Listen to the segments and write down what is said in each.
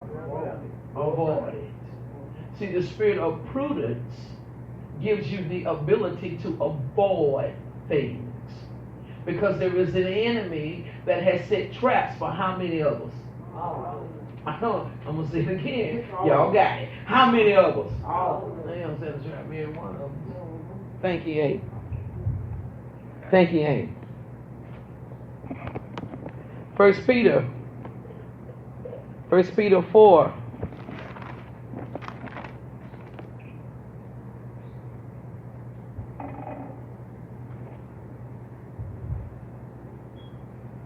Avoid it. See, the spirit of prudence gives you the ability to avoid things. Because there is an enemy that has set traps for how many of us? I'm going to say it again. Y'all got it. How many of us? They don't set a trap. Me and one of them. Thank you, Abe. Thank you, Abe. 1 Peter 4.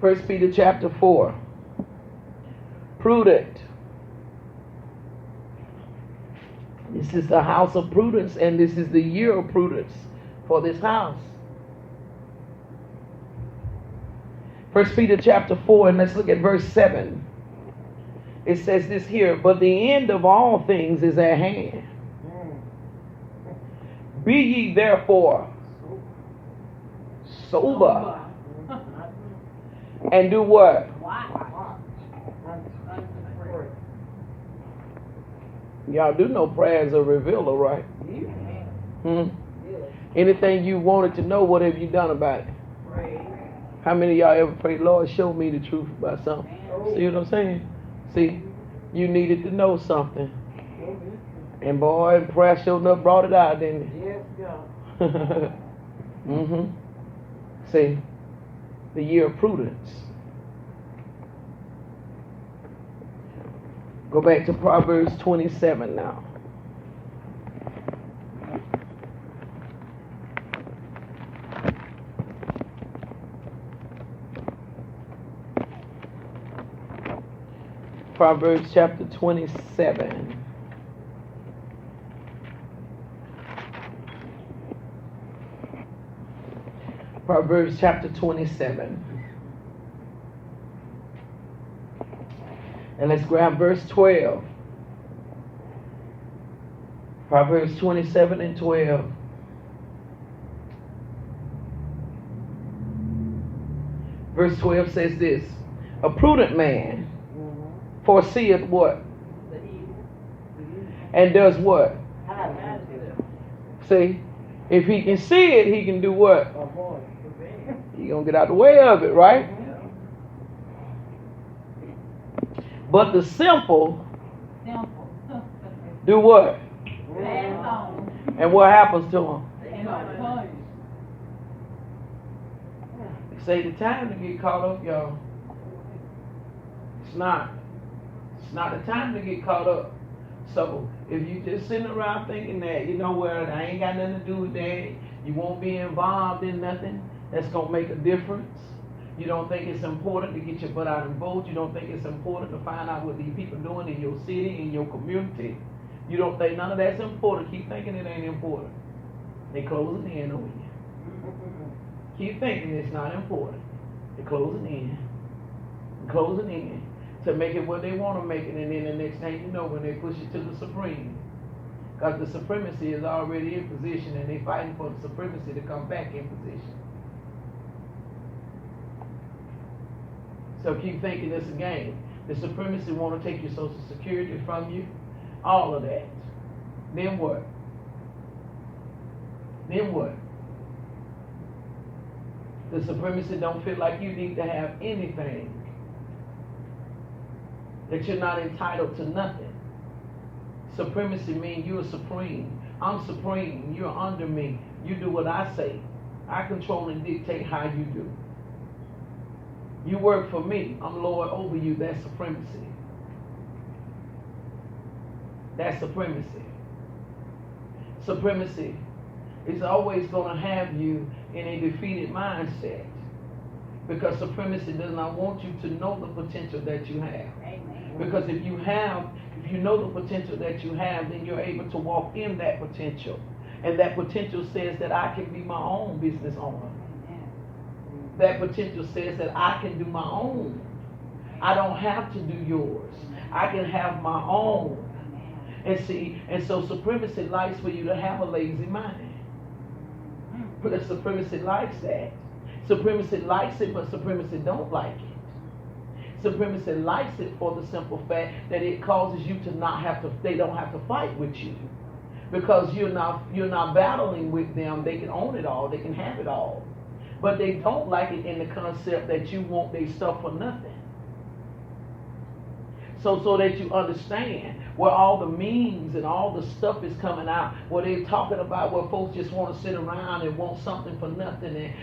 First Peter chapter 4. Prudent. This is the house of prudence, and this is the year of prudence for this house. First Peter chapter 4, and let's look at verse 7. It says this here, but the end of all things is at hand. Be ye therefore sober. And do what? Y'all do know prayers are revealer, right? Anything you wanted to know, what have you done about it? How many of y'all ever prayed, Lord, show me the truth about something? See what I'm saying? See, you needed to know something. And boy, prayer showed up, brought it out, didn't it? Yes, God. See, the year of prudence. Go back to Proverbs 27 now. Proverbs chapter 27. Proverbs chapter 27. And let's grab verse 12. Proverbs 27 and 12. Verse 12 says this. A prudent man foreseeth what? And does what? See? If he can see it, he can do what? He's going to get out the way of it, right? But the simple do what? And what happens to them? They say the time to get caught up, y'all. It's not the time to get caught up. So if you just sitting around thinking that, you know what, I ain't got nothing to do with that, you won't be involved in nothing that's going to make a difference. You don't think it's important to get your butt out and vote. You don't think it's important to find out what these people doing in your city, in your community. You don't think none of that's important. Keep thinking it ain't important. They closing in on you. Keep thinking it's not important. They're closing in. Closing in to make it what they want to make it, and then the next thing you know, when they push it to the Supreme, because the supremacy is already in position, and they're fighting for the supremacy to come back in position. So keep thinking it's a game. The supremacy want to take your Social Security from you, all of that. Then what? Then what? The supremacy don't feel like you need to have anything. That you're not entitled to nothing. Supremacy means you're supreme. I'm supreme. You're under me. You do what I say. I control and dictate how you do. You work for me. I'm Lord over you. That's supremacy. That's supremacy. Supremacy is always going to have you in a defeated mindset, because supremacy does not want you to know the potential that you have. Amen. Because if you know the potential that you have, then you're able to walk in that potential. And that potential says that I can be my own business owner. That potential says that I can do my own. I don't have to do yours. I can have my own. And so supremacy likes for you to have a lazy mind. But supremacy likes that. Supremacy likes it, but supremacy don't like it. Supremacy likes it for the simple fact that it causes you to not have to, they don't have to fight with you. Because you're not battling with them. They can own it all, they can have it all. But they don't like it in the concept that you want their stuff for nothing. So that you understand where all the memes and all the stuff is coming out, where they're talking about where folks just want to sit around and want something for nothing and,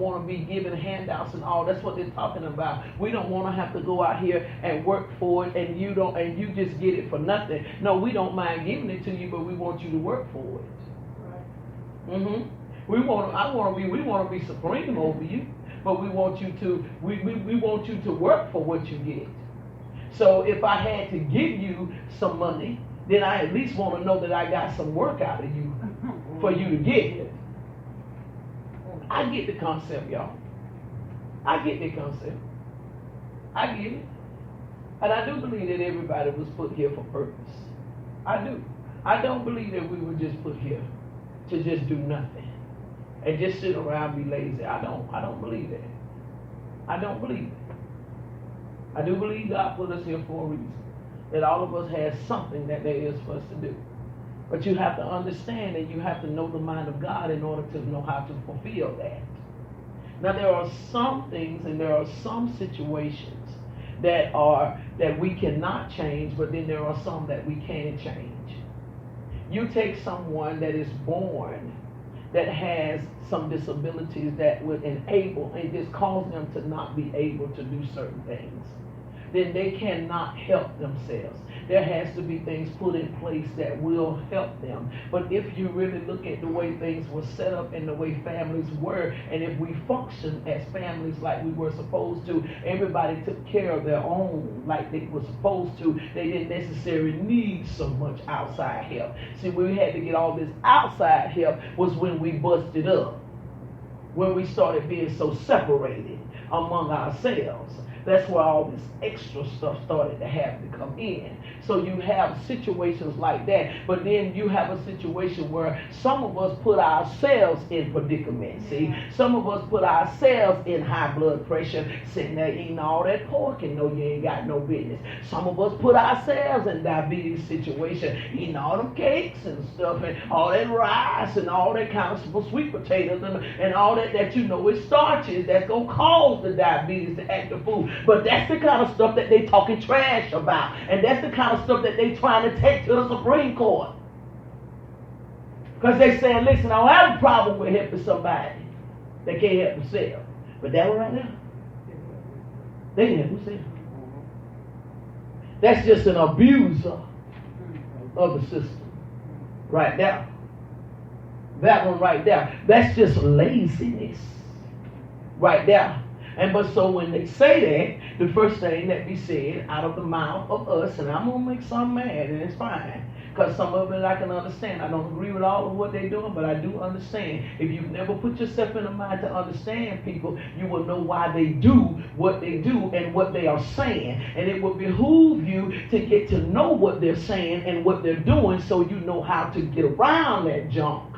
want to be given handouts and all. That's what they're talking about. We don't want to have to go out here and work for it and you just get it for nothing. No, we don't mind giving it to you, but we want you to work for it. Right. We want to be supreme over you, but we want you to work for what you get. So if I had to give you some money, then I at least want to know that I got some work out of you for you to get it. I get the concept, y'all. I get the concept. I get it. And I do believe that everybody was put here for purpose. I do. I don't believe that we were just put here to just do nothing and just sit around and be lazy. I don't believe that. I don't believe it. I do believe God put us here for a reason. That all of us has something that there is for us to do. But you have to understand and you have to know the mind of God in order to know how to fulfill that. Now there are some things and there are some situations that we cannot change, but then there are some that we can change. You take someone that is born that has some disabilities that would enable and just cause them to not be able to do certain things, then they cannot help themselves. There has to be things put in place that will help them. But if you really look at the way things were set up and the way families were, and if we function as families like we were supposed to, everybody took care of their own like they were supposed to, they didn't necessarily need so much outside help. See, when we had to get all this outside help was when we busted up, when we started being so separated among ourselves. That's where all this extra stuff started to have to come in. So you have situations like that, but then you have a situation where some of us put ourselves in predicaments. See, some of us put ourselves in high blood pressure, sitting there eating all that pork and know you ain't got no business. Some of us put ourselves in diabetes situation, eating all them cakes and stuff and all that rice and all that kind of sweet potatoes and all that is starches that's going to cause the diabetes to act the food. But that's the kind of stuff that they talking trash about. And that's the kind of stuff that they trying to take to the Supreme Court. Because they saying, listen, I don't have a problem with helping somebody that can't help themselves. But that one right now, they can help themselves. That's just an abuser of the system. Right there. That one right there. That's just laziness. Right there. And but so when they say that, the first thing that be said out of the mouth of us, and I'm going to make some mad, and it's fine, because some of it I can understand. I don't agree with all of what they're doing, but I do understand. If you've never put yourself in the mind to understand people, you will know why they do what they do and what they are saying. And it will behoove you to get to know what they're saying and what they're doing so you know how to get around that junk.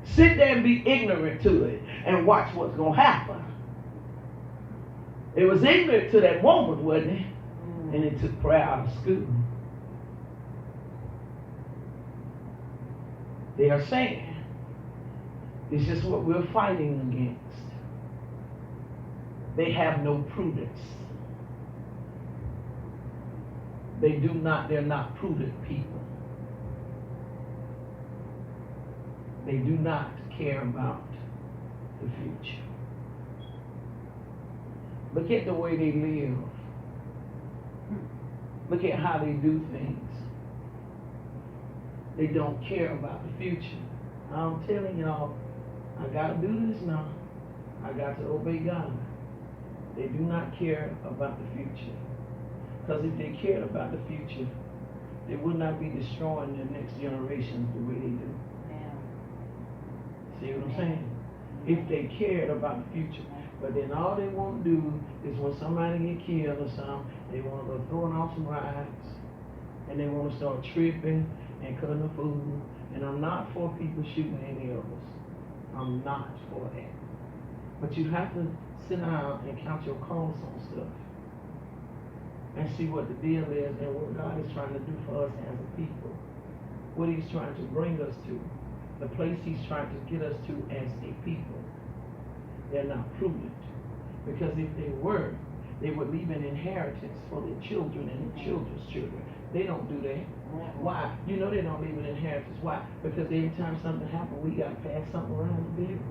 Sit there and be ignorant to it and watch what's going to happen. It was ignorant to that woman, wasn't it? And it took prayer out of school. They are saying it's just what we're fighting against. They have no prudence. They're not prudent people. They do not care about the future. Look at the way they live. Look at how they do things. They don't care about the future. I'm telling y'all, I got to do this now. I got to obey God. They do not care about the future. Because if they cared about the future, they would not be destroying their next generations the way they do. See what I'm saying? If they cared about the future. But then all they want to do is when somebody get killed or something, they want to go throwing off some rides. And they want to start tripping and cutting the food. And I'm not for people shooting any of us. I'm not for that. But you have to sit down and count your costs on stuff. and see what the deal is and what God is trying to do for us as a people. What he's trying to bring us to. The place he's trying to get us to as a people. They're not prudent. Because if they were, they would leave an inheritance for their children and their children's children. They don't do that. Why? You know they don't leave an inheritance. Why? Because every time something happens, we got to pass something around to bury them.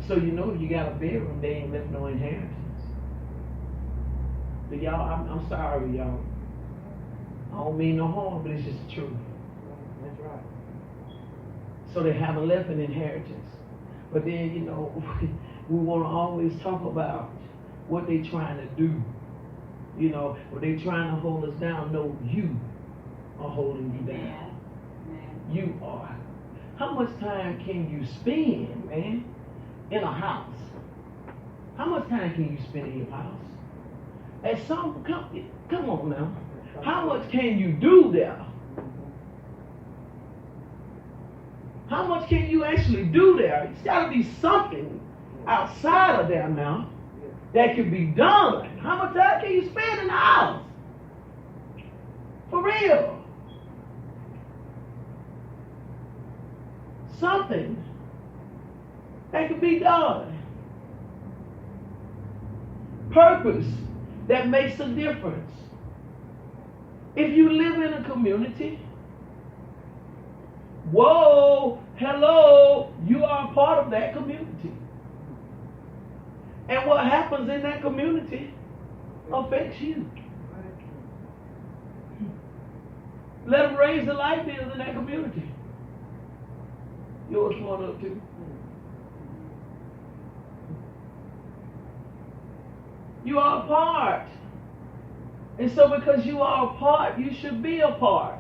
So you know you got to bury them, they ain't left no inheritance. But y'all, I'm sorry, y'all. I don't mean no harm, but it's just the truth. That's right. So they haven't left an inheritance. But then, you know, we want to always talk about what they trying to do. You know, when they trying to hold us down, no, you are holding you down. You are. How much time can you spend, man, in a house? How much time can you spend in your house? At some, come on now. How much can you do there? How much can you actually do there? It's got to be something outside of there now that can be done. How much time can you spend in the house? For real. Something that can be done. Purpose that makes a difference. If you live in a community, whoa, hello, you are a part of that community. And what happens in that community affects you. Let them raise the light bills in that community. Yours going up too. You are a part. And so because you are a part, you should be a part.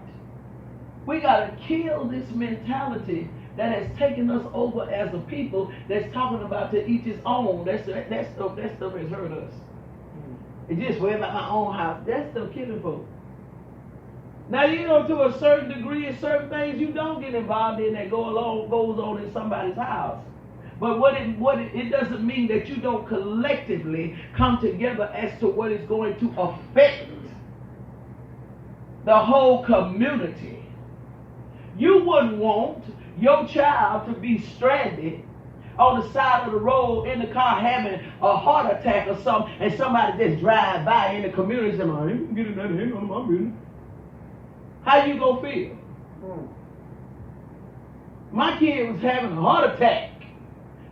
We got to kill this mentality that has taken us over as a people that's talking about to each his own. That stuff has hurt us. It's just worry about my own house. That's still killing folks. Now, you know, to a certain degree, in certain things you don't get involved in that goes on in somebody's house. But it doesn't mean that you don't collectively come together as to what is going to affect the whole community. You wouldn't want your child to be stranded on the side of the road in the car having a heart attack or something, and somebody just drive by in the community and say, I ain't getting that, ain't none of my business. How you gonna feel? My kid was having a heart attack.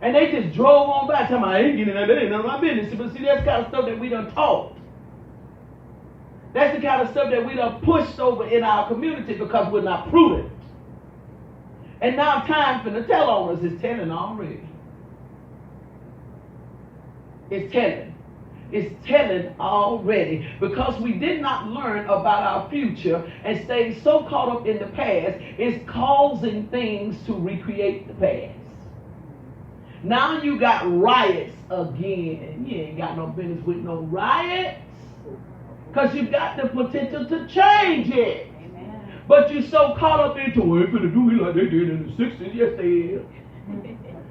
And they just drove on by, telling me, I ain't getting that, that ain't none of my business. But see, that's the kind of stuff that we done taught. That's the kind of stuff that we done pushed over in our community because we're not prudent. And now time for the tell on us is telling already. It's telling. It's telling already. Because we did not learn about our future and stayed so caught up in the past, it's causing things to recreate the past. Now you got riots again. You ain't got no business with no riots. Because you got the potential to change it. Amen. But you're so caught up into, well, they're going to do me like they did in the 60s. Yes, they is.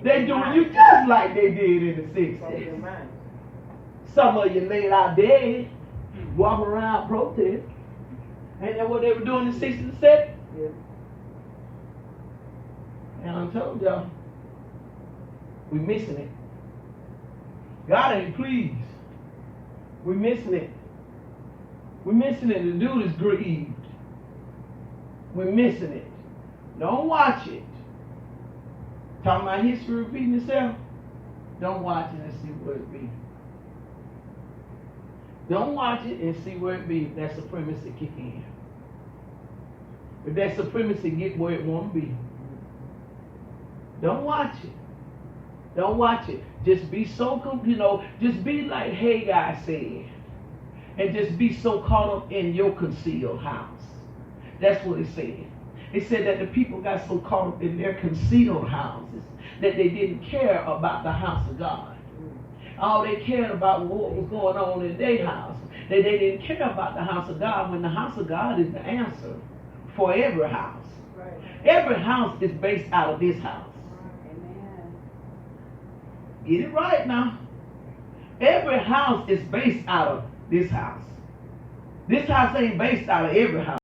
They're doing you just like they did in the 60s. Some of you laid out dead, walking around protest. Ain't that what they were doing in the 60s and 70s? Yeah. And I told y'all, we missing it. God ain't pleased. We missing it. We missing it. The dude is grieved. We're missing it. Don't watch it. Talking about history repeating itself. Don't watch it and see where it be. Don't watch it and see where it be. That supremacy kick in. If that supremacy get where it want to be. Don't watch it. Don't watch it. Just be so, just be like Haggai said. And just be so caught up in your concealed house. That's what it said. It said that the people got so caught up in their concealed houses that they didn't care about the house of God. All they cared about was what was going on in their house. They didn't care about the house of God when the house of God is the answer for every house. Right. Every house is based out of this house. Get it right now. Every house is based out of this house. This house ain't based out of every house.